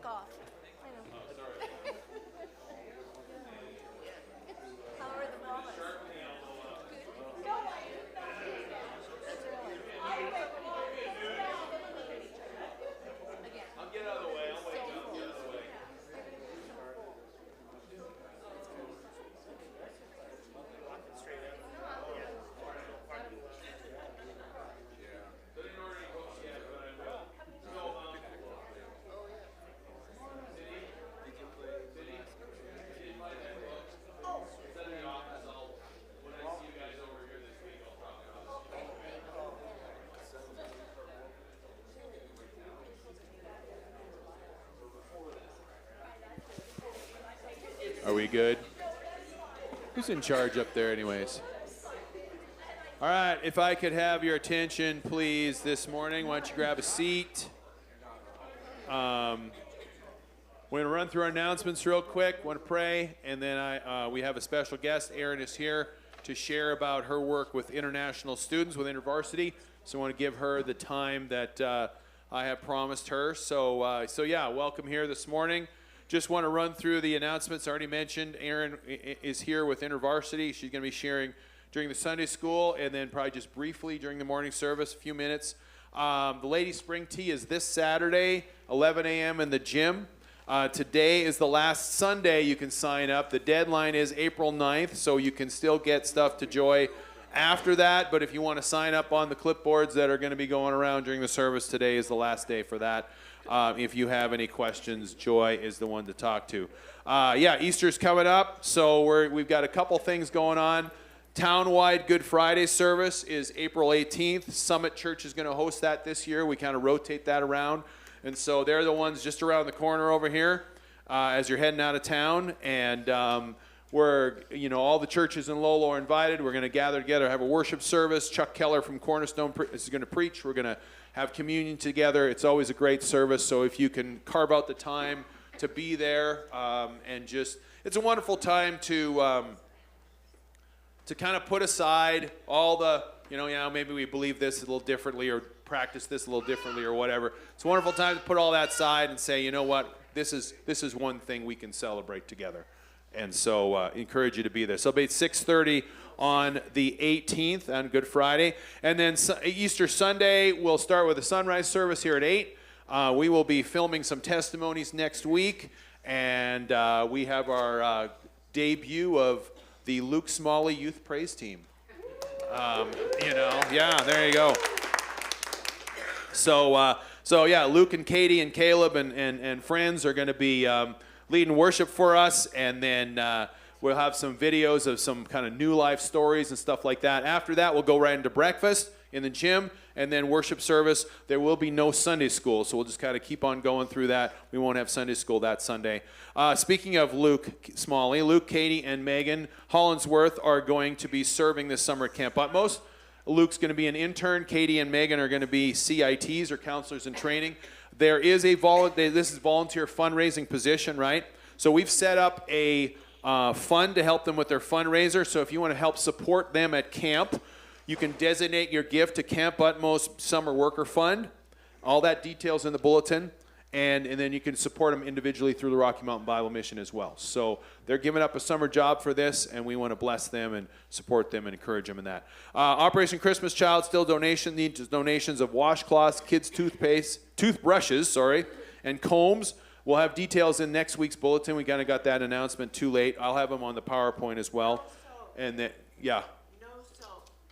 back off. I know. How are the mamas? I'll get out of the way. I'll wait. I'll get out of the way. Are we good? Who's in charge up there anyways? All right, if I could have your attention, please, this morning. Why don't you grab a seat? We're going to run through our announcements real quick. Want to pray, and then we have a special guest. Erin is here to share about her work with international students with InterVarsity. So I want to give her the time that I have promised her. So yeah, welcome here this morning. Just want to run through the announcements. I already mentioned Erin is here with InterVarsity. She's going to be sharing during the Sunday school and then probably just briefly during the morning service, a few minutes. The Ladies' Spring Tea is this Saturday, 11 a.m. in the gym. Today is the last Sunday you can sign up. The deadline is April 9th, so you can still get stuff to Joy after that. But if you want to sign up on the clipboards that are going to be going around during the service, today is the last day for that. If you have any questions, Joy is the one to talk to. Yeah, Easter's coming up, so we've got a couple things going on. Townwide Good Friday service is April 18th. Summit Church is going to host that this year. We kind of rotate that around. And so they're the ones just around the corner over here as you're heading out of town. And all the churches in Lolo are invited. We're going to gather together, have a worship service. Chuck Keller from Cornerstone is going to preach. We're going to have communion together. It's always a great service. So if you can carve out the time to be there it's a wonderful time to kind of put aside all the, maybe we believe this a little differently or practice this a little differently or whatever. It's a wonderful time to put all that aside and say, you know what, this is one thing we can celebrate together. And so encourage you to be there. So it'll be at 6:30 on the 18th on Good Friday. And then Easter Sunday, we'll start with a sunrise service here at 8. We will be filming some testimonies next week. And we have our debut of the Luke Smalley Youth Praise Team. Yeah, there you go. So yeah, Luke and Katie and Caleb and friends are going to be leading worship for us, and then we'll have some videos of some kind of new life stories and stuff like that. After that, we'll go right into breakfast in the gym, and then worship service. There will be no Sunday school, so we'll just kind of keep on going through that. We won't have Sunday school that Sunday. Speaking of Luke Smalley, Luke, Katie, and Megan Hollinsworth are going to be serving this summer at Camp Utmost. Luke's going to be an intern. Katie and Megan are going to be CITs, or counselors in training. There is this is volunteer fundraising position, right? So we've set up a fund to help them with their fundraiser. So if you want to help support them at camp, you can designate your gift to Camp Utmost Summer Worker Fund. All that details in the bulletin. And then you can support them individually through the Rocky Mountain Bible Mission as well. So they're giving up a summer job for this, and we want to bless them and support them and encourage them in that. Operation Christmas Child still needs donations of washcloths, kids' toothbrushes, and combs. We'll have details in next week's bulletin. We kind of got that announcement too late. I'll have them on the PowerPoint as well. And then, yeah.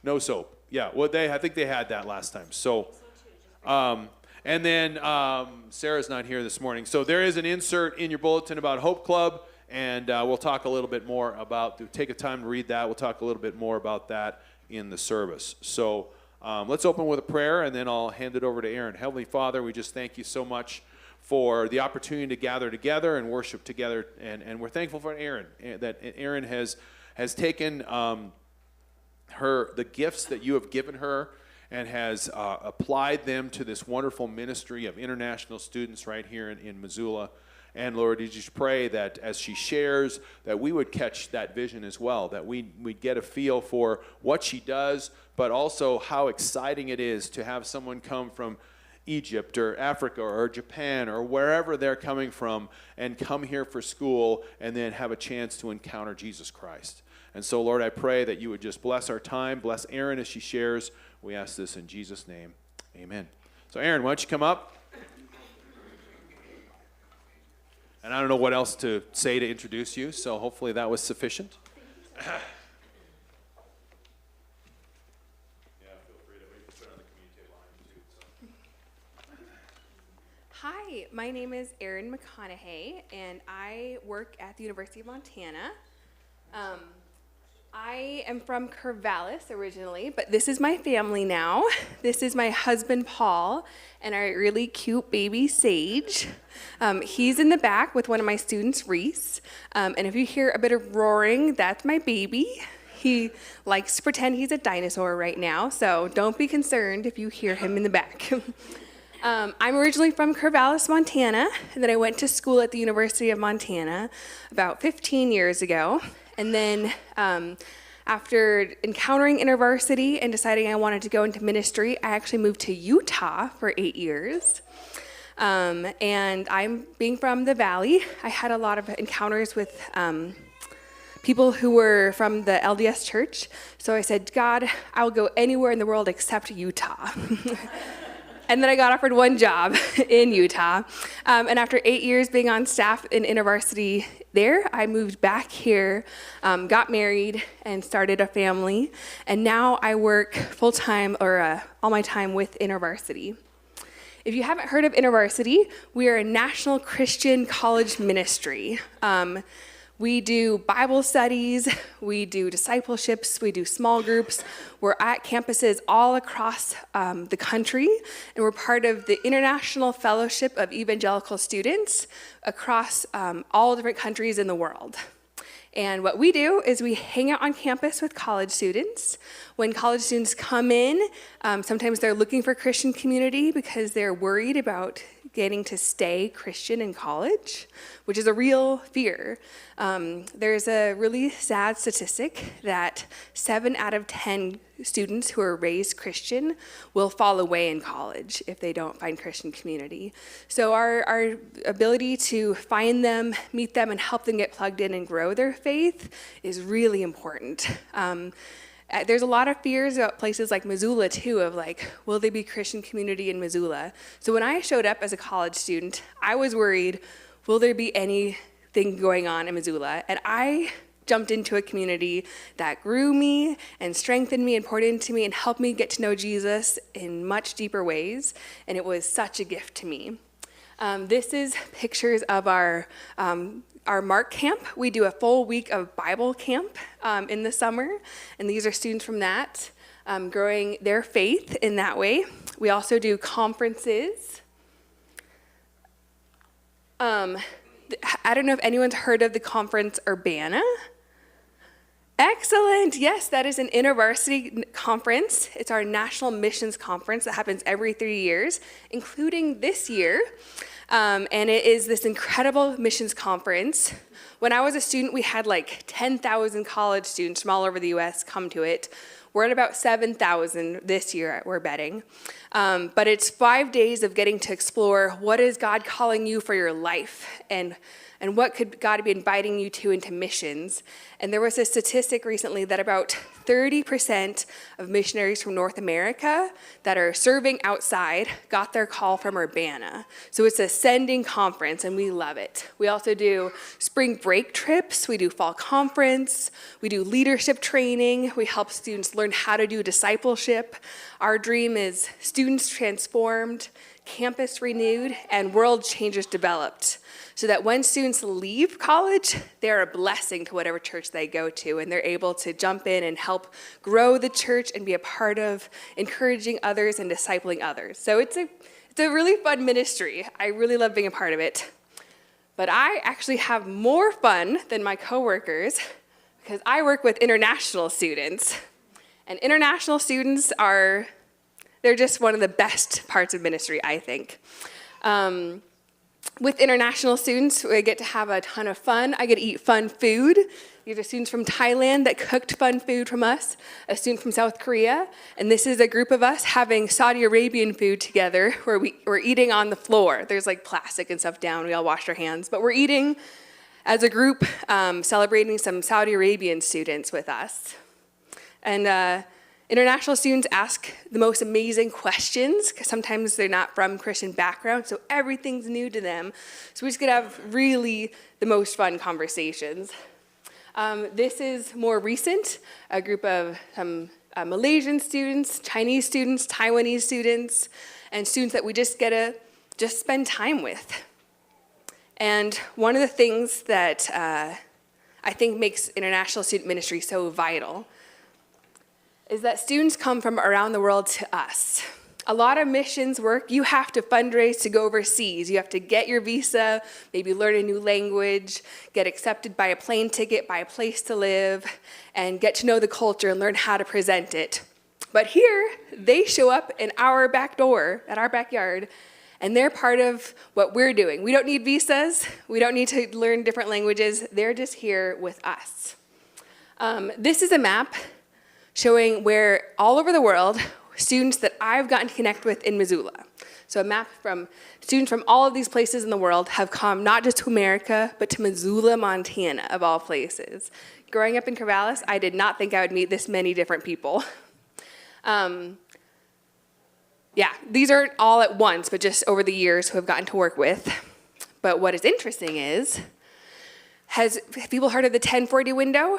No soap. Yeah. Well, I think they had that last time. So. And then Sarah's not here this morning. So there is an insert in your bulletin about Hope Club, and we'll talk a little bit more take a time to read that. We'll talk a little bit more about that in the service. So let's open with a prayer, and then I'll hand it over to Erin. Heavenly Father, we just thank you so much for the opportunity to gather together and worship together. And we're thankful for Erin, that Erin has taken the gifts that you have given her and has applied them to this wonderful ministry of international students right here in Missoula. And Lord, we just pray that as she shares, that we would catch that vision as well, that we'd get a feel for what she does, but also how exciting it is to have someone come from Egypt or Africa or Japan or wherever they're coming from and come here for school and then have a chance to encounter Jesus Christ. And so, Lord, I pray that you would just bless our time, bless Erin as she shares. We ask this in Jesus' name. Amen. So, Erin, why don't you come up? And I don't know what else to say to introduce you, so hopefully that was sufficient. Hi, my name is Erin McConaughey, and I work at the University of Montana. I am from Corvallis originally, but this is my family now. This is my husband, Paul, and our really cute baby, Sage. He's in the back with one of my students, Reese. And if you hear a bit of roaring, that's my baby. He likes to pretend he's a dinosaur right now, so don't be concerned if you hear him in the back. I'm originally from Corvallis, Montana, and then I went to school at the University of Montana about 15 years ago. And then after encountering InterVarsity and deciding I wanted to go into ministry, I actually moved to Utah for 8 years. And I'm being from the Valley. I had a lot of encounters with people who were from the LDS church. So I said, God, I will go anywhere in the world except Utah. And then I got offered one job in Utah. And after 8 years being on staff in InterVarsity there, I moved back here, got married, and started a family. And now I work full-time, or all my time with InterVarsity. If you haven't heard of InterVarsity, we are a national Christian college ministry. We do Bible studies, we do discipleships, we do small groups. We're at campuses all across the country, and we're part of the International Fellowship of Evangelical Students across all different countries in the world. And what we do is we hang out on campus with college students. When college students come in, sometimes they're looking for Christian community because they're worried about getting to stay Christian in college, which is a real fear. There's a really sad statistic that 7 out of 10 students who are raised Christian will fall away in college if they don't find Christian community. So our ability to find them, meet them, and help them get plugged in and grow their faith is really important. There's a lot of fears about places like Missoula, too, of like, will there be Christian community in Missoula? So when I showed up as a college student, I was worried, will there be anything going on in Missoula? And I jumped into a community that grew me and strengthened me and poured into me and helped me get to know Jesus in much deeper ways, and it was such a gift to me. This is pictures of our Mark camp. We do a full week of Bible camp in the summer, and these are students from that, growing their faith in that way. We also do conferences. I don't know if anyone's heard of the conference Urbana. Excellent. Yes, that is an InterVarsity conference. It's our national missions conference that happens every 3 years, including this year. And it is this incredible missions conference. When I was a student, we had like 10,000 college students from all over the U.S. come to it. We're at about 7,000 this year, we're betting. But it's 5 days of getting to explore what is God calling you for your life, and what could God be inviting you to into missions. And there was a statistic recently that about 30% of missionaries from North America that are serving outside got their call from Urbana. So it's a sending conference, and we love it. We also do spring break trips. We do fall conference. We do leadership training. We help students learn how to do discipleship. Our dream is students transformed, campus renewed, and world changers developed, so that when students leave college, they're a blessing to whatever church they go to, and they're able to jump in and help grow the church and be a part of encouraging others and discipling others. So it's a really fun ministry. I really love being a part of it. But I actually have more fun than my coworkers because I work with international students. And international students they're just one of the best parts of ministry, I think. with international students, we get to have a ton of fun. I get to eat fun food. These are students from Thailand that cooked fun food from us, a student from South Korea, and this is a group of us having Saudi Arabian food together where we're eating on the floor. There's like plastic and stuff down. We all washed our hands, but we're eating as a group, celebrating some Saudi Arabian students with us. And international students ask the most amazing questions, because sometimes they're not from Christian backgrounds, so everything's new to them. So we just get to have really the most fun conversations. This is more recent, a group of some Malaysian students, Chinese students, Taiwanese students, and students that we just get to just spend time with. And one of the things that I think makes international student ministry so vital is that students come from around the world to us. A lot of missions work, you have to fundraise to go overseas. You have to get your visa, maybe learn a new language, get accepted by a plane ticket, buy a place to live, and get to know the culture and learn how to present it. But here, they show up in our back door, at our backyard, and they're part of what we're doing. We don't need visas. We don't need to learn different languages. They're just here with us. This is a map showing where all over the world, students that I've gotten to connect with in Missoula. So a map from students from all of these places in the world have come not just to America, but to Missoula, Montana, of all places. Growing up in Corvallis, I did not think I would meet this many different people. Yeah, these aren't all at once, but just over the years who I've gotten to work with. But what is interesting is, have people heard of the 1040 window?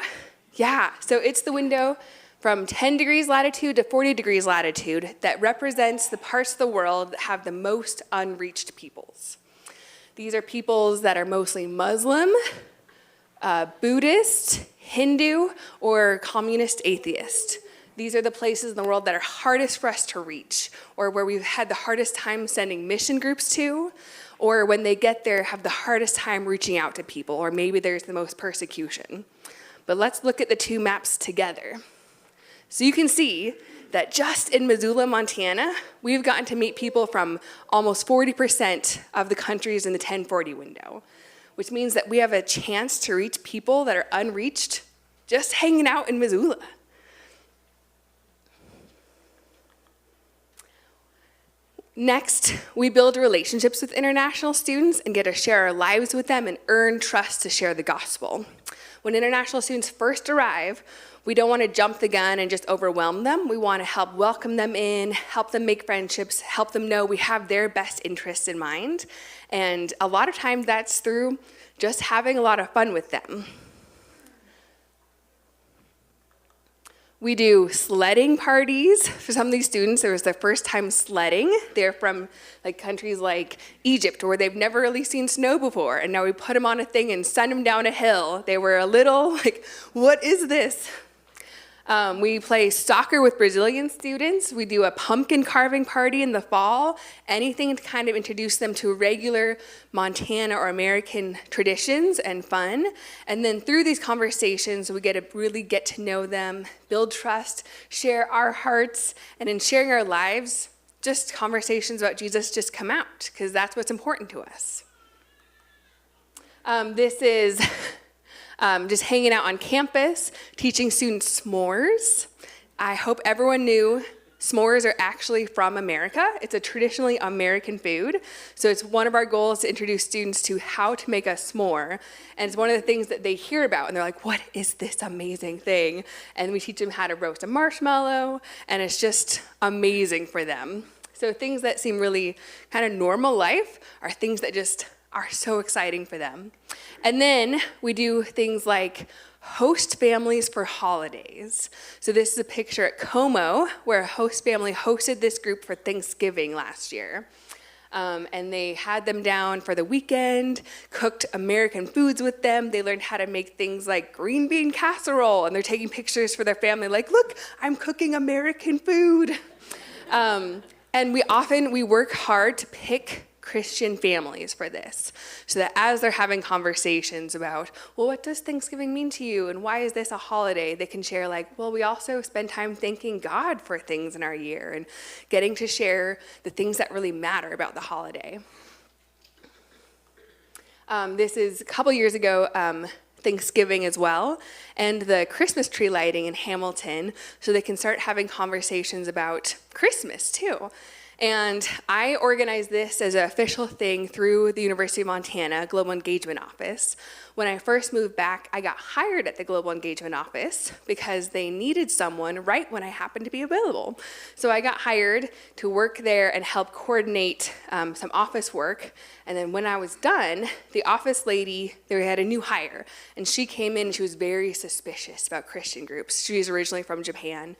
Yeah, so it's the window from 10 degrees latitude to 40 degrees latitude that represents the parts of the world that have the most unreached peoples. These are peoples that are mostly Muslim, Buddhist, Hindu, or communist atheist. These are the places in the world that are hardest for us to reach, or where we've had the hardest time sending mission groups to, or when they get there have the hardest time reaching out to people, or maybe there's the most persecution. But let's look at the two maps together. So you can see that just in Missoula, Montana, we've gotten to meet people from almost 40% of the countries in the 1040 window, which means that we have a chance to reach people that are unreached just hanging out in Missoula. Next, we build relationships with international students and get to share our lives with them and earn trust to share the gospel. When international students first arrive, we don't want to jump the gun and just overwhelm them. We want to help welcome them in, help them make friendships, help them know we have their best interests in mind. And a lot of times that's through just having a lot of fun with them. We do sledding parties for some of these students. It was their first time sledding. They're from countries like Egypt, where they've never really seen snow before. And now we put them on a thing and send them down a hill. They were a little what is this? We play soccer with Brazilian students. We do a pumpkin carving party in the fall. Anything to kind of introduce them to regular Montana or American traditions and fun. And then through these conversations, we get to really get to know them, build trust, share our hearts, and in sharing our lives, just conversations about Jesus just come out, because that's what's important to us. This is just hanging out on campus, teaching students s'mores. I hope everyone knew s'mores are actually from America. It's a traditionally American food. So it's one of our goals to introduce students to how to make a s'more. And it's one of the things that they hear about, and they're like, what is this amazing thing? And we teach them how to roast a marshmallow, and it's just amazing for them. So things that seem really kind of normal life are things that just are so exciting for them. And then we do things like host families for holidays. So this is a picture at Como, where a host family hosted this group for Thanksgiving last year. And they had them down for the weekend, cooked American foods with them. They learned how to make things like green bean casserole, and they're taking pictures for their family like, look, I'm cooking American food. And we work hard to pick Christian families for this, so that as they're having conversations about, well, what does Thanksgiving mean to you, and why is this a holiday, they can share well, we also spend time thanking God for things in our year and getting to share the things that really matter about the holiday. This is a couple years ago, Thanksgiving as well, and the Christmas tree lighting in Hamilton, so they can start having conversations about Christmas too. And I organized this as an official thing through the University of Montana Global Engagement Office. When I first moved back, I got hired at the Global Engagement Office because they needed someone right when I happened to be available. So I got hired to work there and help coordinate some office work. And then when I was done, the office lady, they had a new hire, and she came in and she was very suspicious about Christian groups. She was originally from Japan.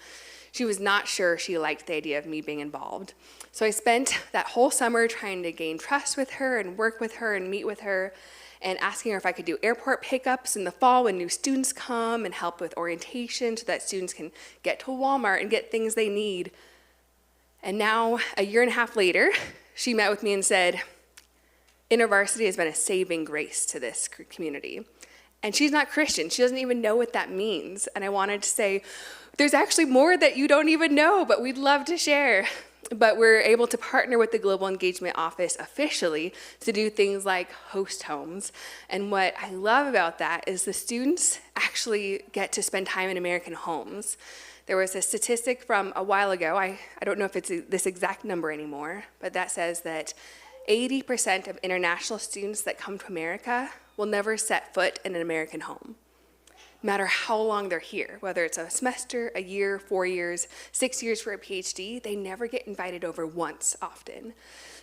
She was not sure she liked the idea of me being involved. So I spent that whole summer trying to gain trust with her and work with her and meet with her and asking her if I could do airport pickups in the fall when new students come and help with orientation so that students can get to Walmart and get things they need. And now, a year and a half later, she met with me and said, InterVarsity has been a saving grace to this community. And she's not Christian. She doesn't even know what that means. And I wanted to say, there's actually more that you don't even know, but we'd love to share. But we're able to partner with the Global Engagement Office officially to do things like host homes. And what I love about that is the students actually get to spend time in American homes. There was a statistic from a while ago, I don't know if it's this exact number anymore, but that says that 80% of international students that come to America will never set foot in an American home, no matter how long they're here, whether it's a semester, a year, 4 years, 6 years for a PhD, they never get invited over once often.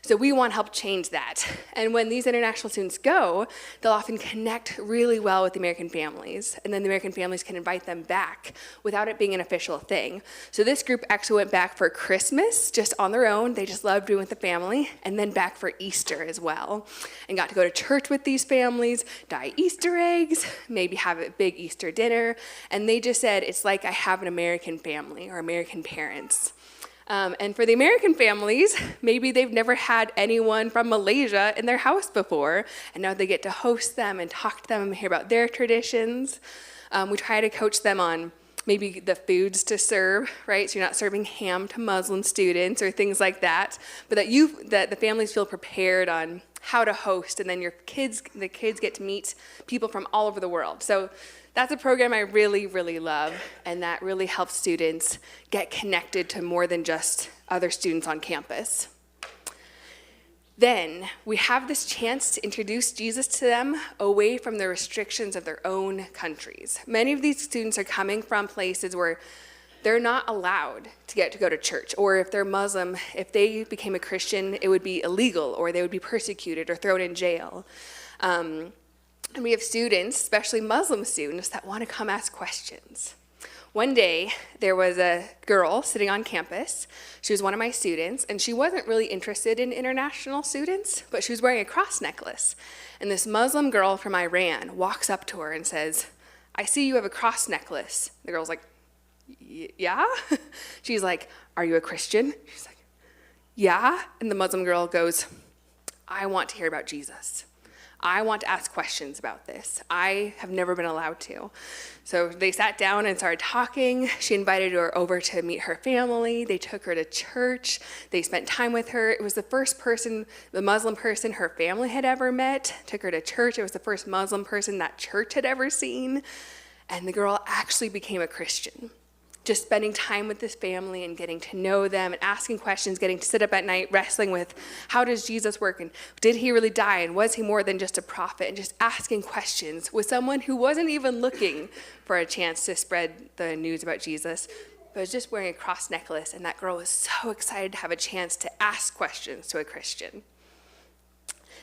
So we want to help change that. And when these international students go, they'll often connect really well with the American families, and then the American families can invite them back without it being an official thing. So this group actually went back for Christmas, just on their own. They just loved being with the family, and then back for Easter as well, and got to go to church with these families, dye Easter eggs, maybe have a big Easter dinner, and they just said, it's like I have an American family or American parents. And for the American families, maybe they've never had anyone from Malaysia in their house before, and now they get to host them and talk to them and hear about their traditions. We try to coach them on maybe the foods to serve, right? So you're not serving ham to Muslim students or things like that, but that the families feel prepared on how to host, and then the kids get to meet people from all over the world. So that's a program I really, really love, and that really helps students get connected to more than just other students on campus. Then we have this chance to introduce Jesus to them away from the restrictions of their own countries. Many of these students are coming from places where they're not allowed to go to church, or if they're Muslim, if they became a Christian, it would be illegal, or they would be persecuted or thrown in jail. And we have students, especially Muslim students, that want to come ask questions. One day, there was a girl sitting on campus. She was one of my students, and she wasn't really interested in international students, but she was wearing a cross necklace. And this Muslim girl from Iran walks up to her and says, I see you have a cross necklace. The girl's like, yeah? She's like, are you a Christian? She's like, yeah. And the Muslim girl goes, I want to hear about Jesus. I want to ask questions about this. I have never been allowed to. So they sat down and started talking. She invited her over to meet her family. They took her to church. They spent time with her. It was the first person, the Muslim person her family had ever met. Took her to church. It was the first Muslim person that church had ever seen. And the girl actually became a Christian. Just spending time with this family and getting to know them and asking questions, getting to sit up at night wrestling with how does Jesus work, and did he really die, and was he more than just a prophet, and just asking questions with someone who wasn't even looking for a chance to spread the news about Jesus, but was just wearing a cross necklace. And that girl was so excited to have a chance to ask questions to a Christian.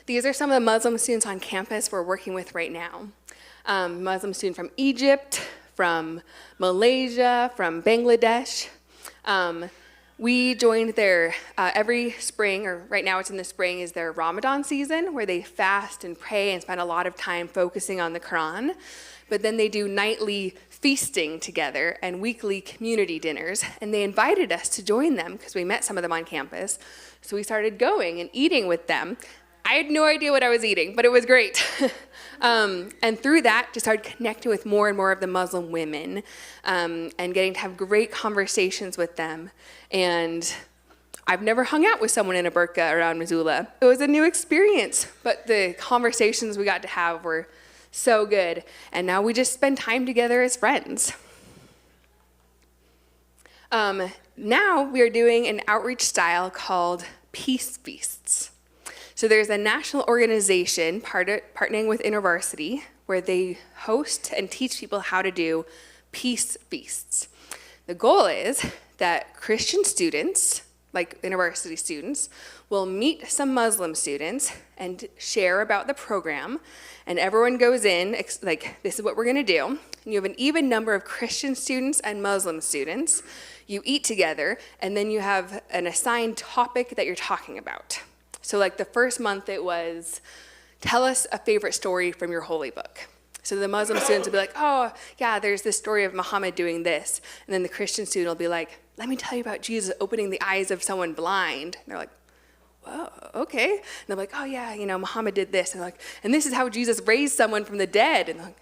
These are some of the Muslim students on campus we're working with right now. Muslim student from Egypt, from Malaysia, from Bangladesh. We joined their, every spring, or right now it's in the spring, is their Ramadan season, where they fast and pray and spend a lot of time focusing on the Quran. But then they do nightly feasting together and weekly community dinners. And they invited us to join them because we met some of them on campus. So we started going and eating with them. I had no idea what I was eating, but it was great. And through that, just started connecting with more and more of the Muslim women and getting to have great conversations with them. And I've never hung out with someone in a burqa around Missoula. It was a new experience, but the conversations we got to have were so good. And now we just spend time together as friends. Now we are doing an outreach style called Peace Feasts. So there's a national organization partnering with InterVarsity where they host and teach people how to do peace feasts. The goal is that Christian students, like InterVarsity students, will meet some Muslim students and share about the program, and everyone goes in, like, this is what we're gonna do. And you have an even number of Christian students and Muslim students. You eat together, and then you have an assigned topic that you're talking about. So like the first month it was, tell us a favorite story from your holy book. So the Muslim students will be like, oh, yeah, there's this story of Muhammad doing this. And then the Christian student will be like, let me tell you about Jesus opening the eyes of someone blind. And they're like, whoa, okay. And they're like, oh, yeah, Muhammad did this. And they're like, and this is how Jesus raised someone from the dead. And they're like,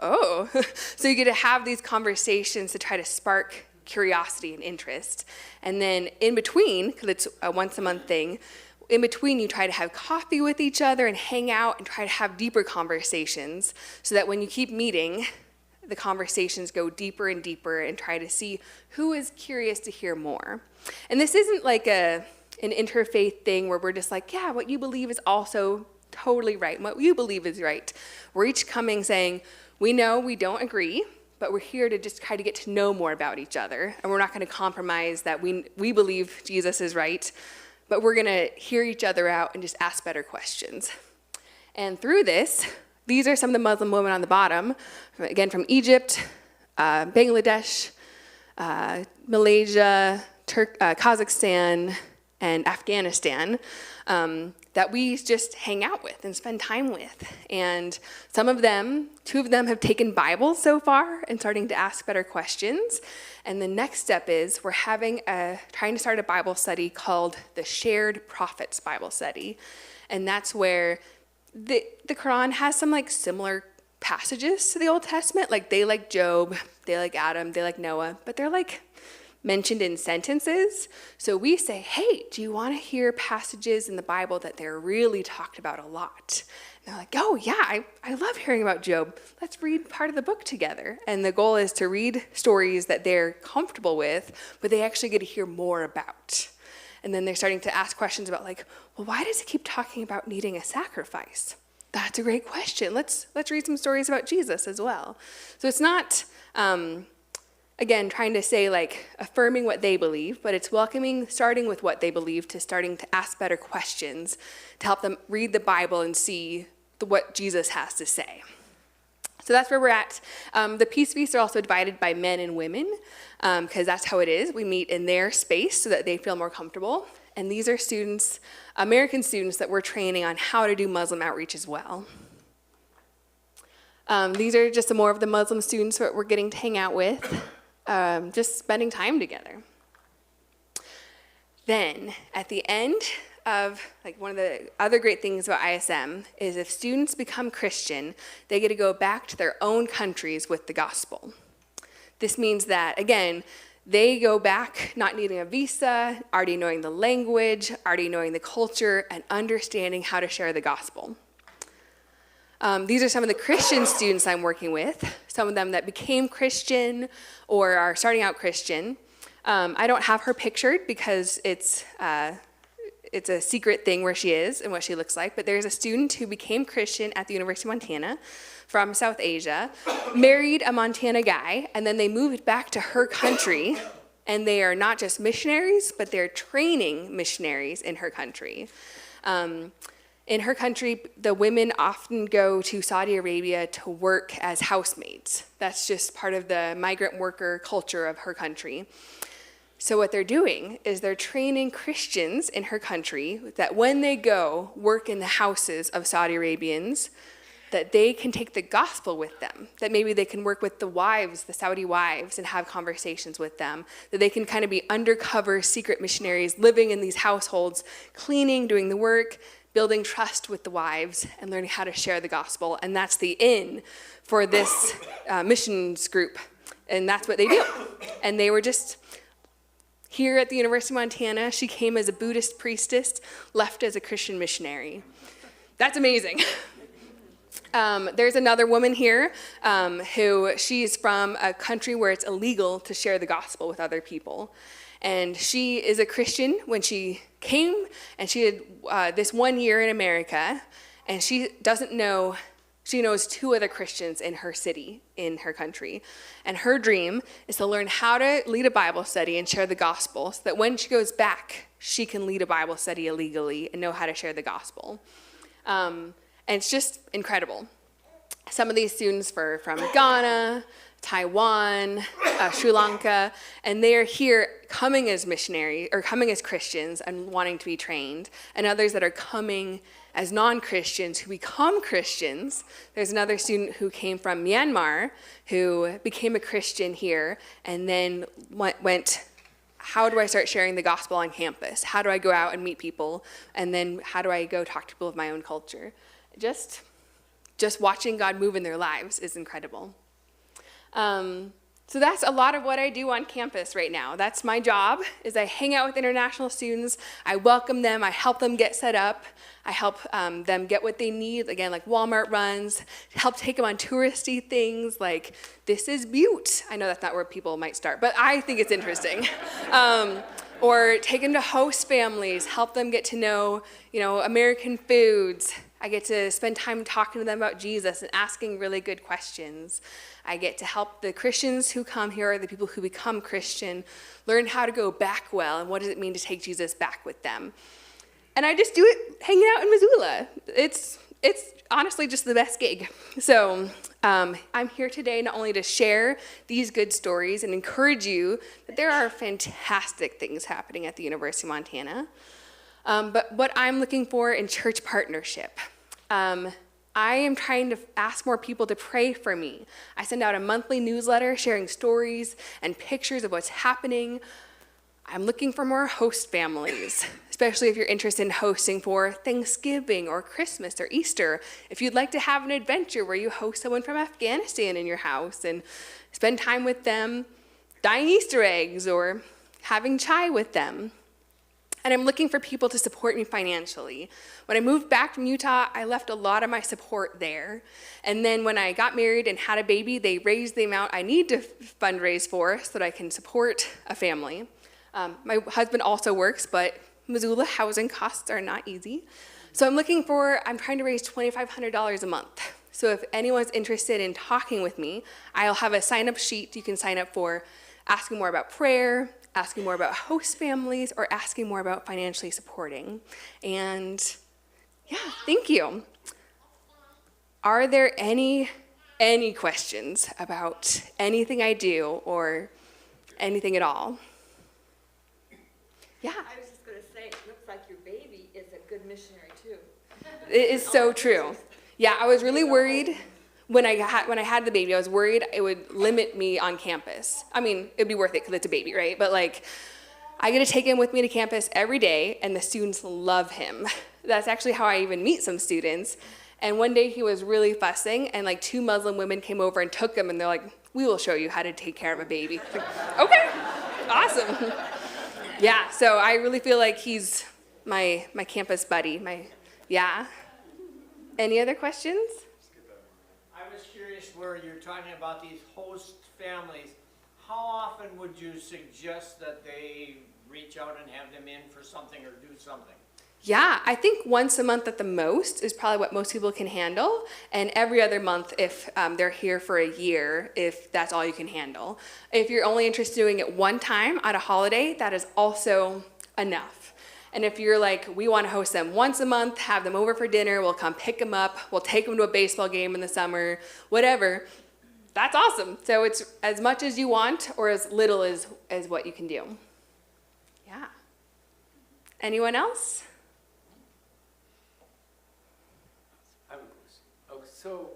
oh. So you get to have these conversations to try to spark curiosity and interest. And then in between, because it's a once-a-month thing, in between, you try to have coffee with each other and hang out and try to have deeper conversations so that when you keep meeting, the conversations go deeper and deeper and try to see who is curious to hear more. And this isn't like an interfaith thing where we're just like, yeah, what you believe is also totally right. And what you believe is right. We're each coming saying, we know we don't agree, but we're here to just try to get to know more about each other. And we're not going to compromise that we believe Jesus is right, but we're going to hear each other out and just ask better questions. And through this, these are some of the Muslim women on the bottom, again from Egypt, Bangladesh, Malaysia, Kazakhstan, and Afghanistan, that we just hang out with and spend time with. And two of them have taken Bibles so far and starting to ask better questions. And the next step is we're trying to start a Bible study called the Shared Prophets Bible Study. And that's where the Quran has some like similar passages to the Old Testament. Like they like Job, they like Adam, they like Noah, but they're like mentioned in sentences. So we say, hey, do you want to hear passages in the Bible that they're really talked about a lot? And they're like, oh yeah, I love hearing about Job. Let's read part of the book together. And the goal is to read stories that they're comfortable with, but they actually get to hear more about. And then they're starting to ask questions about like, well, why does it keep talking about needing a sacrifice? That's a great question. Let's read some stories about Jesus as well. So it's not, again, trying to say like affirming what they believe, but it's welcoming, starting with what they believe to starting to ask better questions to help them read the Bible and see what Jesus has to say. So that's where we're at. The Peace Feasts are also divided by men and women because that's how it is. We meet in their space so that they feel more comfortable. And these are students, American students that we're training on how to do Muslim outreach as well. These are just some more of the Muslim students that we're getting to hang out with, just spending time together. Then at the end of, like, one of the other great things about ISM is if students become Christian, they get to go back to their own countries with the gospel. This means that, again, they go back not needing a visa, already knowing the language, already knowing the culture, and understanding how to share the gospel. These are some of the Christian students I'm working with, some of them that became Christian or are starting out Christian. I don't have her pictured because it's a secret thing where she is and what she looks like, but there's a student who became Christian at the University of Montana from South Asia, married a Montana guy, and then they moved back to her country, and they are not just missionaries, but they're training missionaries in her country. In her country, the women often go to Saudi Arabia to work as housemaids. That's just part of the migrant worker culture of her country. So what they're doing is they're training Christians in her country that when they go work in the houses of Saudi Arabians, that they can take the gospel with them, that maybe they can work with the wives, the Saudi wives, and have conversations with them, that they can kind of be undercover secret missionaries living in these households, cleaning, doing the work, building trust with the wives, and learning how to share the gospel. And that's the in for this missions group. And that's what they do. And they were just Here at the University of Montana, she came as a Buddhist priestess, left as a Christian missionary. That's amazing. There's another woman here who she's from a country where it's illegal to share the gospel with other people. And she is a Christian when she came, and she had this 1 year in America, and she knows 2 other Christians in her city, in her country. And her dream is to learn how to lead a Bible study and share the gospel so that when she goes back, she can lead a Bible study illegally and know how to share the gospel. And it's just incredible. Some of these students are from Ghana, Taiwan, Sri Lanka, and they are here coming as missionaries or coming as Christians and wanting to be trained, and others that are coming as non-Christians who become Christians. There's another student who came from Myanmar who became a Christian here and then went, how do I start sharing the gospel on campus? How do I go out and meet people? And then how do I go talk to people of my own culture? Just watching God move in their lives is incredible. So that's a lot of what I do on campus right now. That's my job, is I hang out with international students, I welcome them, I help them get set up, I help them get what they need, again, like Walmart runs, help take them on touristy things like, this is Butte. I know that's not where people might start, but I think it's interesting. Or take them to host families, help them get to know, American foods. I get to spend time talking to them about Jesus and asking really good questions. I get to help the Christians who come here, or the people who become Christian, learn how to go back well and what does it mean to take Jesus back with them. And I just do it hanging out in Missoula. It's honestly just the best gig. So I'm here today not only to share these good stories and encourage you that there are fantastic things happening at the University of Montana, but what I'm looking for in church partnership. I am trying to ask more people to pray for me. I send out a monthly newsletter sharing stories and pictures of what's happening. I'm looking for more host families, especially if you're interested in hosting for Thanksgiving or Christmas or Easter. If you'd like to have an adventure where you host someone from Afghanistan in your house and spend time with them, dyeing Easter eggs or having chai with them. And I'm looking for people to support me financially. When I moved back from Utah, I left a lot of my support there. And then when I got married and had a baby, they raised the amount I need to fundraise for so that I can support a family. My husband also works, but Missoula housing costs are not easy. So I'm trying to raise $2,500 a month. So if anyone's interested in talking with me, I'll have a sign-up sheet you can sign up for, asking more about prayer, asking more about host families, or asking more about financially supporting. And yeah, thank you. Are there any questions about anything I do or anything at all? Yeah. I was just going to say, it looks like your baby is a good missionary too. It is so true. Yeah, I was really worried when I had the baby. I was worried it would limit me on campus. I mean, it'd be worth it because it's a baby, right? But I get to take him with me to campus every day, and the students love him. That's actually how I even meet some students. And one day he was really fussing, and 2 Muslim women came over and took him, and they're like, "We will show you how to take care of a baby." Okay, awesome. Yeah, so I really feel like he's my campus buddy. Yeah. Any other questions? I was curious, where you're talking about these host families, how often would you suggest that they reach out and have them in for something or do something? Yeah, I think once a month at the most is probably what most people can handle, and every other month if they're here for a year, if that's all you can handle. If you're only interested in doing it one time on a holiday, that is also enough. And if you're we want to host them once a month, have them over for dinner, we'll come pick them up, we'll take them to a baseball game in the summer, whatever, that's awesome. So it's as much as you want or as little as what you can do. Yeah. Anyone else? I have a question. Okay, so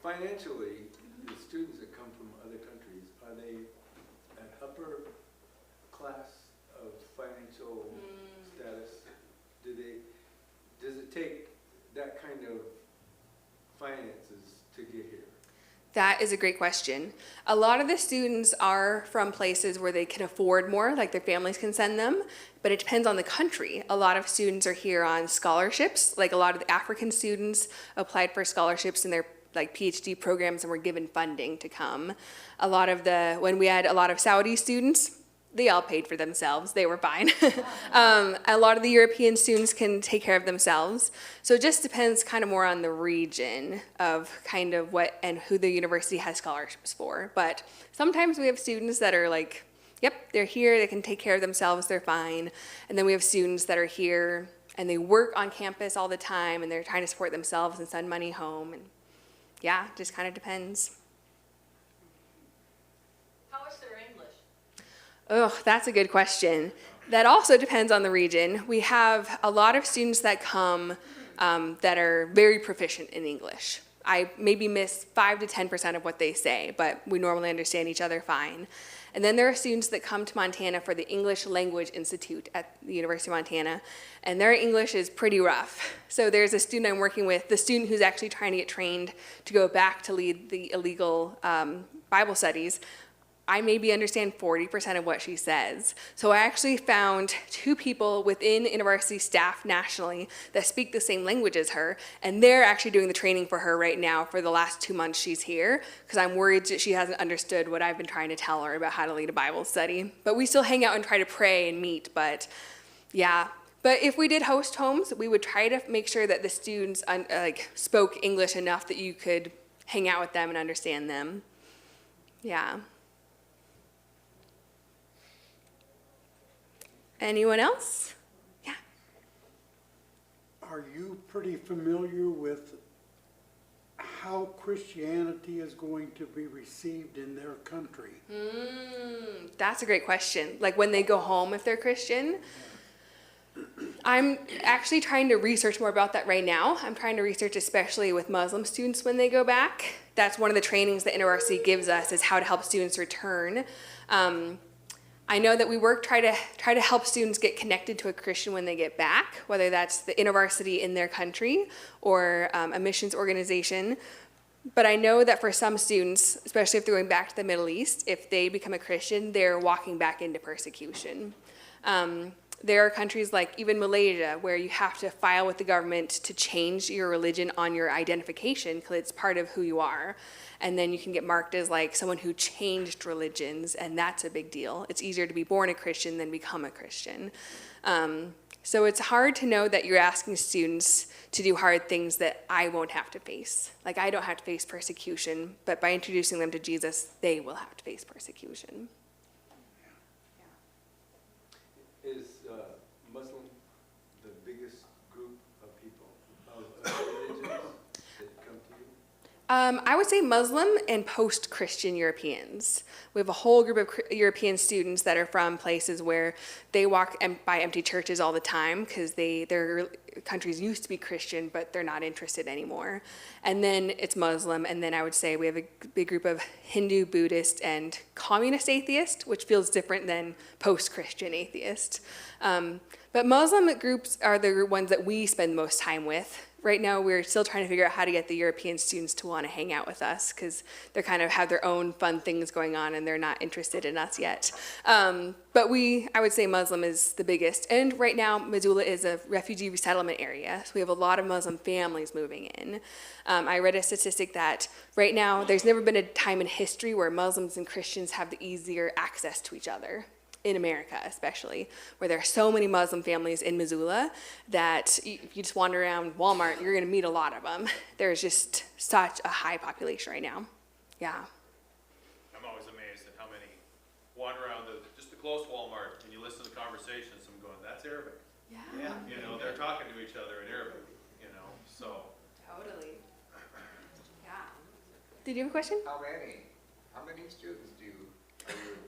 financially, the students that come from other countries, are they an upper class of financial status? Does it take that kind of finances to get here? That is a great question. A lot of the students are from places where they can afford more, like their families can send them, but it depends on the country. A lot of students are here on scholarships, like a lot of the African students applied for scholarships in their like PhD programs and were given funding to come. When we had a lot of Saudi students, they all paid for themselves. They were fine. A lot of the European students can take care of themselves. So it just depends kind of more on the region of kind of what and who the university has scholarships for. But sometimes we have students that are like, yep, they're here, they can take care of themselves, they're fine. And then we have students that are here and they work on campus all the time and they're trying to support themselves and send money home. And yeah, just kind of depends. How is their English? Oh, that's a good question. That also depends on the region. We have a lot of students that come that are very proficient in English. I maybe miss 5 to 10% of what they say, but we normally understand each other fine. And then there are students that come to Montana for the English Language Institute at the University of Montana, and their English is pretty rough. So there's a student I'm working with, the student who's actually trying to get trained to go back to lead the illegal Bible studies. I maybe understand 40% of what she says. So I actually found 2 people within university staff nationally that speak the same language as her, and they're actually doing the training for her right now for the last 2 months she's here, because I'm worried that she hasn't understood what I've been trying to tell her about how to lead a Bible study. But we still hang out and try to pray and meet, but yeah. But if we did host homes, we would try to make sure that the students spoke English enough that you could hang out with them and understand them. Yeah. Anyone else? Yeah. Are you pretty familiar with how Christianity is going to be received in their country? That's a great question. Like when they go home, if they're Christian? I'm actually trying to research more about that right now. I'm trying to research especially with Muslim students when they go back. That's one of the trainings that InterRC gives us, is how to help students return. I know that we try to help students get connected to a Christian when they get back, whether that's the InterVarsity in their country or a missions organization. But I know that for some students, especially if they're going back to the Middle East, if they become a Christian, they're walking back into persecution. There are countries like even Malaysia where you have to file with the government to change your religion on your identification because it's part of who you are. And then you can get marked as like someone who changed religions, and that's a big deal. It's easier to be born a Christian than become a Christian. So it's hard to know that you're asking students to do hard things that I won't have to face. Like I don't have to face persecution, but by introducing them to Jesus, they will have to face persecution. Is Muslim the biggest group of people, of religions that come to you? I would say Muslim and post-Christian Europeans. We have a whole group of European students that are from places where they walk by empty churches all the time because their countries used to be Christian, but they're not interested anymore. And then it's Muslim, and then I would say we have a big group of Hindu, Buddhist, and communist atheist, which feels different than post-Christian atheist. But Muslim groups are the ones that we spend most time with. Right now, we're still trying to figure out how to get the European students to want to hang out with us because they kind of have their own fun things going on and they're not interested in us yet. But I would say Muslim is the biggest. And right now, Missoula is a refugee resettlement area. So we have a lot of Muslim families moving in. I read a statistic that right now, there's never been a time in history where Muslims and Christians have the easier access to each other. In America especially, where there are so many Muslim families in Missoula that if you just wander around Walmart, you're gonna meet a lot of them. There's just such a high population right now. Yeah. I'm always amazed at how many wander around just the close Walmart and you listen to conversations, I'm going, that's Arabic. Yeah. You know, they're talking to each other in Arabic, you know, so. Totally. Yeah. Did you have a question? How many students are you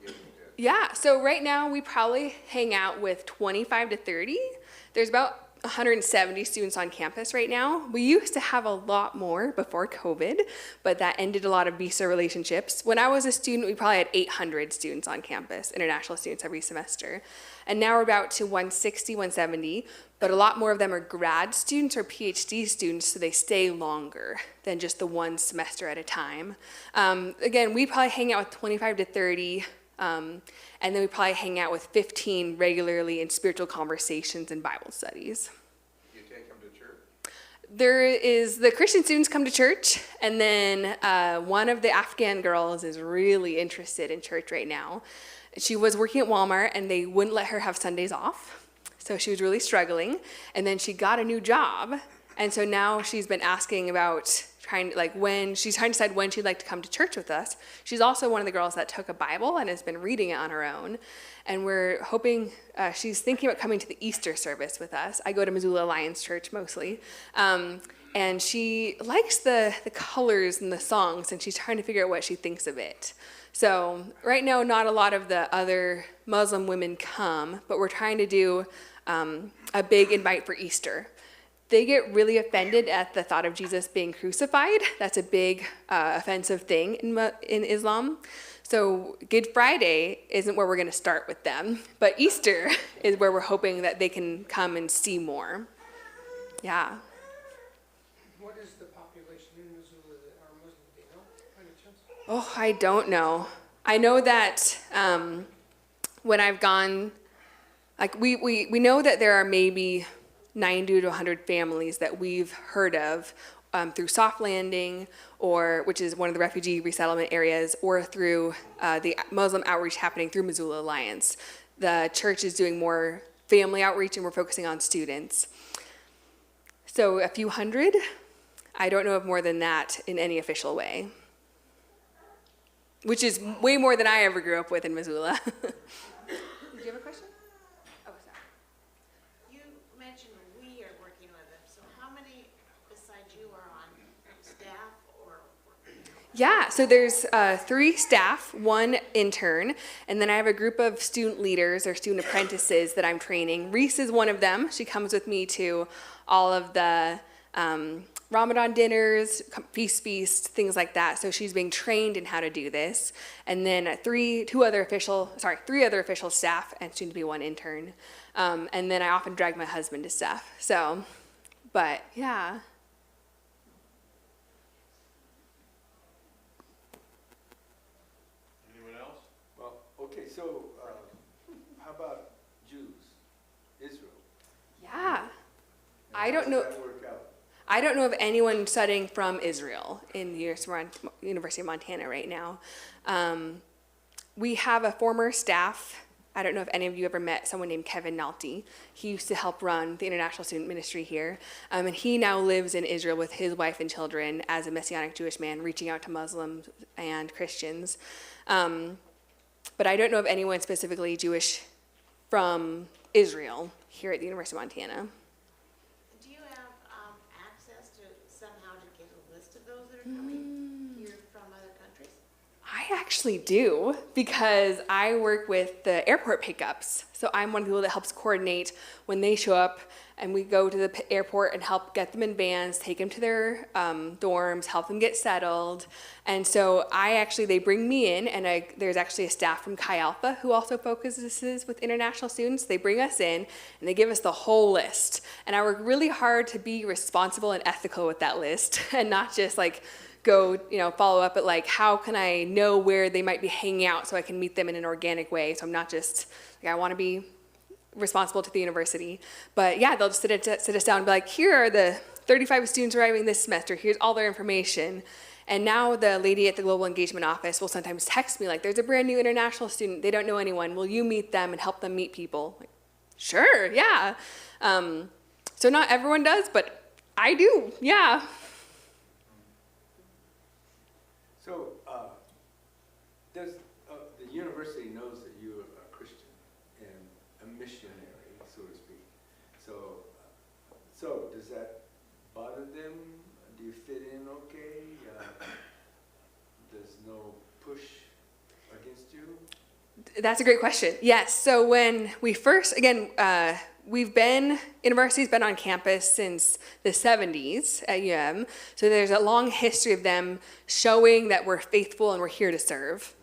getting to? Yeah, so right now we probably hang out with 25 to 30. There's about 170 students on campus right now. We used to have a lot more before COVID, but that ended a lot of visa relationships. When I was a student, we probably had 800 students on campus, international students every semester. And now we're about to 160, 170, but a lot more of them are grad students or PhD students, so they stay longer than just the one semester at a time. Again, we probably hang out with 25 to 30, and then we probably hang out with 15 regularly in spiritual conversations and Bible studies. You take them to church? The Christian students come to church, and then one of the Afghan girls is really interested in church right now. She was working at Walmart, and they wouldn't let her have Sundays off, so she was really struggling. And then she got a new job, and so now she's been asking about she's trying to decide when she'd like to come to church with us. She's also one of the girls that took a Bible and has been reading it on her own. And we're hoping, she's thinking about coming to the Easter service with us. I go to Missoula Alliance Church mostly. And she likes the colors and the songs, and she's trying to figure out what she thinks of it. So right now, not a lot of the other Muslim women come, but we're trying to do a big invite for Easter. They get really offended at the thought of Jesus being crucified. That's a big offensive thing in Islam. So Good Friday isn't where we're going to start with them, but Easter is where we're hoping that they can come and see more. Yeah. What is the population in Missoula that are Muslim? Do you know by any chance? Oh, I don't know. I know that when I've gone, like we know that there are maybe 90 to 100 families that we've heard of through Soft Landing, which is one of the refugee resettlement areas, or through the Muslim outreach happening through Missoula Alliance. The church is doing more family outreach, and we're focusing on students. So a few hundred. I don't know of more than that in any official way, which is way more than I ever grew up with in Missoula. Did you have a question? Oh, sorry. You mentioned we are working with them, so how many besides you are on staff or? Yeah, so there's 3 staff, 1 intern, and then I have a group of student leaders or student apprentices that I'm training. Reese is one of them. She comes with me to all of the Ramadan dinners, feasts, things like that. So she's being trained in how to do this. And then 3 other official staff and soon to be 1 intern. And then I often drag my husband to stuff. So, but yeah. Anyone else? Well, okay, so how about Jews, Israel? Yeah. And I how don't know. does that work out? I don't know of anyone studying from Israel in the University of Montana right now. We have a former staff. I don't know if any of you ever met someone named Kevin Nalty. He used to help run the International Student Ministry here. And he now lives in Israel with his wife and children as a Messianic Jewish man, reaching out to Muslims and Christians. But I don't know of anyone specifically Jewish from Israel here at the University of Montana. Do you have access to somehow to get a list of those that are coming here from other countries? I actually do, because I work with the airport pickups. So I'm one of the people that helps coordinate when they show up, and we go to the airport and help get them in vans, take them to their dorms, help them get settled. And so they bring me in, and there's actually a staff from Chi Alpha who also focuses with international students. They bring us in, and they give us the whole list. And I work really hard to be responsible and ethical with that list, and not just go, follow up at how can I know where they might be hanging out so I can meet them in an organic way. So I'm not just, I want to be responsible to the university. But yeah, they'll just sit us down and be like, here are the 35 students arriving this semester. Here's all their information. And now the lady at the Global Engagement Office will sometimes text me there's a brand new international student. They don't know anyone. Will you meet them and help them meet people? Sure, yeah. So not everyone does, but I do, yeah. So, does the university knows that you're a Christian and a missionary, so to speak. So does that bother them? Do you fit in okay? There's no push against you? That's a great question. Yes. So when we first, again, university's been on campus since the 70s at UM, so there's a long history of them showing that we're faithful and we're here to serve.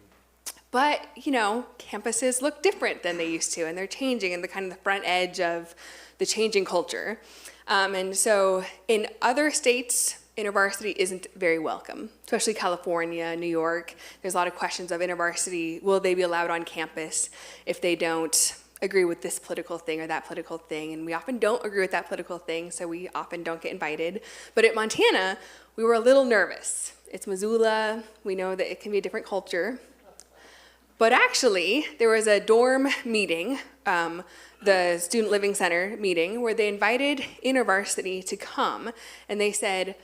But, campuses look different than they used to, and they're changing, and they're kind of the front edge of the changing culture. And so in other states, InterVarsity isn't very welcome, especially California, New York. There's a lot of questions of InterVarsity, will they be allowed on campus if they don't agree with this political thing or that political thing? And we often don't agree with that political thing, so we often don't get invited. But at Montana, we were a little nervous. It's Missoula. We know that it can be a different culture. But actually, there was a dorm meeting, the Student Living Center meeting, where they invited InterVarsity to come, and they said,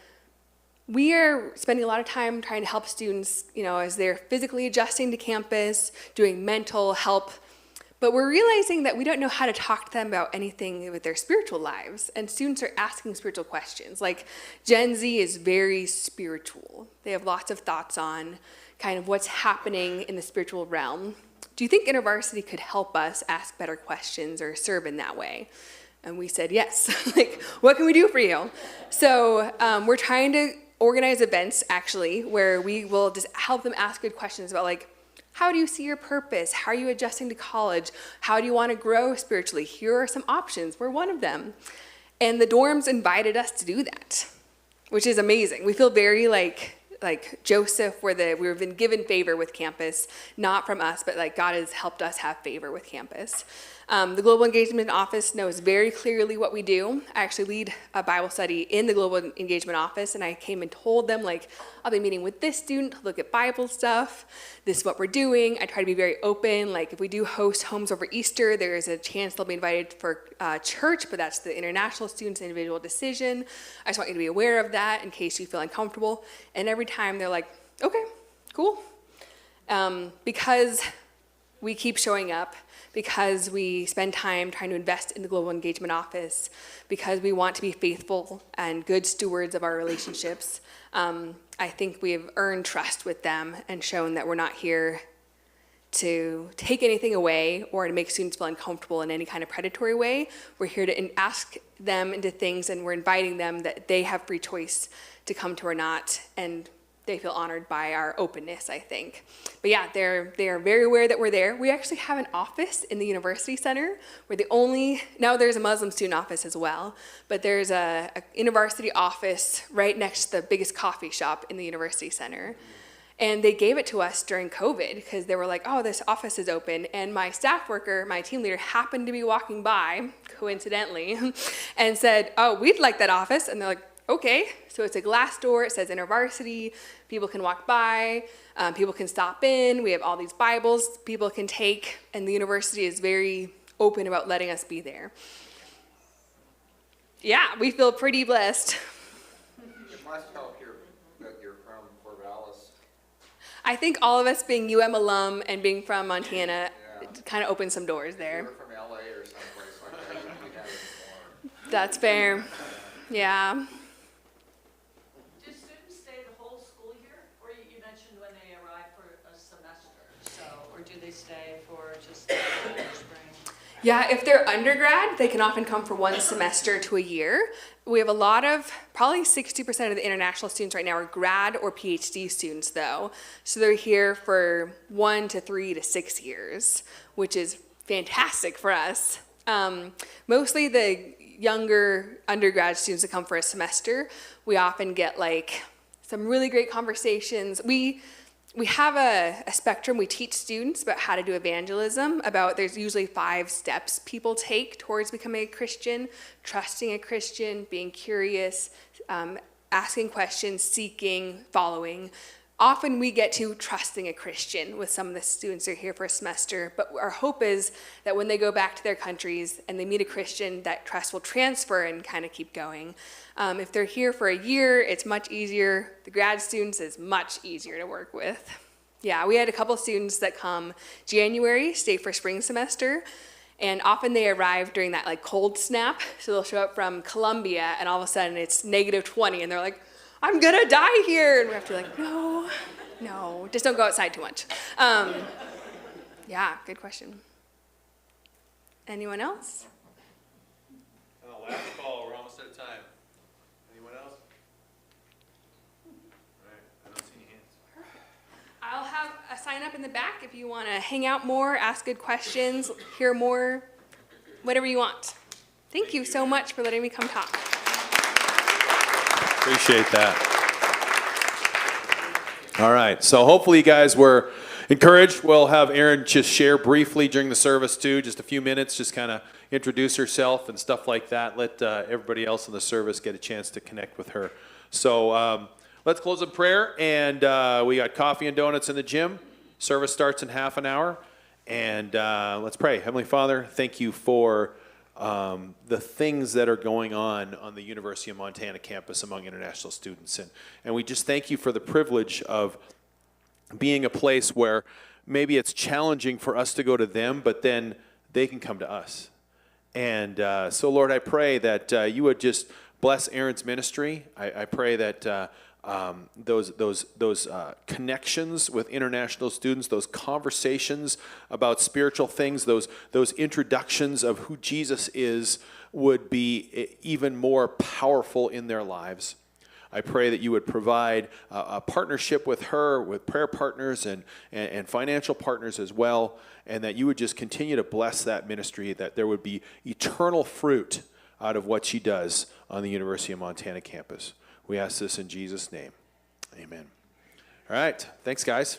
we are spending a lot of time trying to help students, as they're physically adjusting to campus, doing mental help, but we're realizing that we don't know how to talk to them about anything with their spiritual lives, and students are asking spiritual questions. Like, Gen Z is very spiritual. They have lots of thoughts on kind of what's happening in the spiritual realm. Do you think InterVarsity could help us ask better questions or serve in that way? And we said, yes. Like, what can we do for you? So we're trying to organize events, actually, where we will just help them ask good questions about, like, how do you see your purpose? How are you adjusting to college? How do you want to grow spiritually? Here are some options. We're one of them. And the dorms invited us to do that, which is amazing. We feel very like Joseph, where we've been given favor with campus, not from us, but like God has helped us have favor with campus. The Global Engagement Office knows very clearly what we do. I actually lead a Bible study in the Global Engagement Office, and I came and told them, like, I'll be meeting with this student to look at Bible stuff. This is what we're doing. I try to be very open. Like, if we do host homes over Easter, there is a chance they'll be invited for church, but that's the international student's individual decision. I just want you to be aware of that in case you feel uncomfortable. And every time they're like, okay, cool. Because we keep showing up, because we spend time trying to invest in the Global Engagement Office, because we want to be faithful and good stewards of our relationships, I think we've earned trust with them and shown that we're not here to take anything away or to make students feel uncomfortable in any kind of predatory way. We're here to ask them into things, and we're inviting them that they have free choice to come to or not, and they feel honored by our openness, I think. But yeah, they are very aware that we're there. We actually have an office in the University Center where now there's a Muslim student office as well, but there's a University office right next to the biggest coffee shop in the University Center. And they gave it to us during COVID because they were like, oh, this office is open. And my staff worker, my team leader, happened to be walking by, coincidentally, and said, oh, we'd like that office. And they're like, okay. So it's a glass door. It says InterVarsity. People can walk by. People can stop in. We have all these Bibles people can take. And the university is very open about letting us be there. Yeah, we feel pretty blessed. It must help that you're from Corvallis. I think all of us being UM alum and being from Montana kind of opened some doors there. If you were from LA or someplace like that, you'd have it more. That's fair. Yeah. Do students stay the whole school year? Or you mentioned when they arrive for a semester, or do they stay for just the spring? Yeah, if they're undergrad, they can often come for one semester to a year. We have a lot of, probably 60% of the international students right now are grad or PhD students though. So they're here for 1 to 3 to 6 years, which is fantastic for us. Mostly the younger undergrad students that come for a semester, we often get like some really great conversations. We have a spectrum. We teach students about how to do evangelism, there's usually 5 steps people take towards becoming a Christian: trusting a Christian, being curious, asking questions, seeking, following. Often we get to trusting a Christian with some of the students who are here for a semester, but our hope is that when they go back to their countries and they meet a Christian, that trust will transfer and kind of keep going. If they're here for a year, it's much easier. The grad students is much easier to work with. Yeah, we had a couple students that come January, stay for spring semester, and often they arrive during that like cold snap. So they'll show up from Colombia and all of a sudden it's -20 and they're like, I'm gonna die here. And we have to be like, no, just don't go outside too much. Yeah, good question. Anyone else? Last call, we're almost out of time. Anyone else? All right, I don't see any hands. I'll have a sign up in the back if you want to hang out more, ask good questions, hear more, whatever you want. Thank you so much for letting me come talk. Appreciate that. All right, so hopefully you guys were encouraged. We'll have Erin just share briefly during the service too, just a few minutes, just kind of introduce herself and stuff like that. Let everybody else in the service get a chance to connect with her. So let's close in prayer, and we got coffee and donuts in the gym. Service starts in half an hour, and let's pray. Heavenly Father, thank you for the things that are going on the University of Montana campus among international students. And we just thank you for the privilege of being a place where maybe it's challenging for us to go to them, but then they can come to us. And so, Lord, I pray that you would just bless Aaron's ministry. I pray that those connections with international students, those conversations about spiritual things, those introductions of who Jesus is would be even more powerful in their lives. I pray that you would provide a partnership with her, with prayer partners and financial partners as well, and that you would just continue to bless that ministry, that there would be eternal fruit out of what she does on the University of Montana campus. We ask this in Jesus' name. Amen. All right. Thanks, guys.